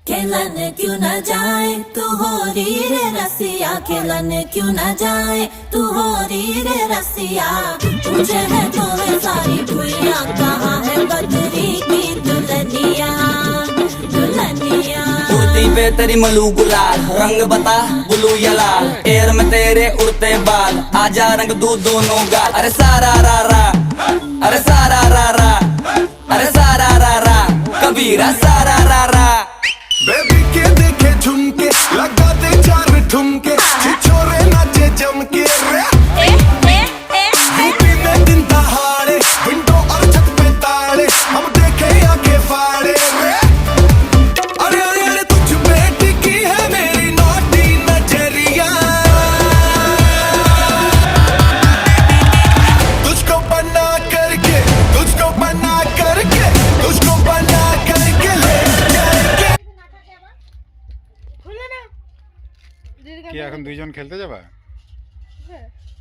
खेलन क्यों न जाए तू हो रे रसिया, खेलन क्यों न जाए तू हो रे रसिया। तुझे है तो है सारी भुइया, कहाँ है बदरी की दुल्हनिया दुल्हनिया। कुर्ती पे तेरी मलू गुलाल, रंग बता ब्लू या लाल, एयर में तेरे उड़ते बाल, आजा रंग दू दोनों गाल। अरे सारा रा रा, अरे सारा रा रा, अरे सारा रा रा, कबीरा सारा रा रा। बेबी के देखे झुमके, लगा दे चार ठुमके, छिछोरे नाचे जम के रे। यूपी में दिन दहाड़े, विंडो और छत पे ताड़े, हम देखे आंखें फाड़े रे। अरे अरे अरे तुझ पे टिकी है मेरी नौटी नजरिया, तुझको बना करके, तुझको बना करके, तुझको बना करके ले जाएंगे। কি এখন দুইজন খেলতে যাবা?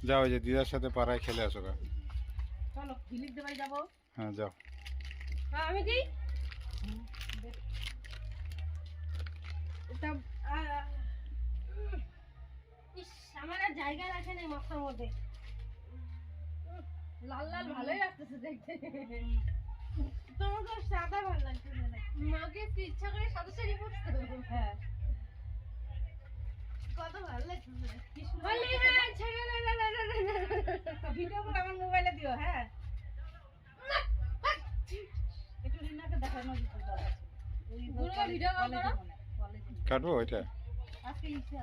যাও, ওই যে দিদার সাথে পাড়ায় খেলে আসো গা। চলো দিলীপ দে বাড়ি যাবো। হ্যাঁ যাও। আমি কি এটা ইস, আমার আর জায়গা রাখে নাই মাথার মধ্যে। লাল লাল ভালোই লাগতেছে দেখতে। তোমাকে সাদা ভালো লাগছে না? মাকে একটু ইচ্ছা করে সাদা শাড়ি পরতে। হ্যাঁ, কত ভালো লাগছে। বলি হ্যাঁ, ছেড়ে ভিডিও করে আমার মোবাইলে দিও। হ্যাঁ, একটু রিনাকে দেখানো ভিডিও কল করো। কাটবো ওইটা। আজকে ইচ্ছা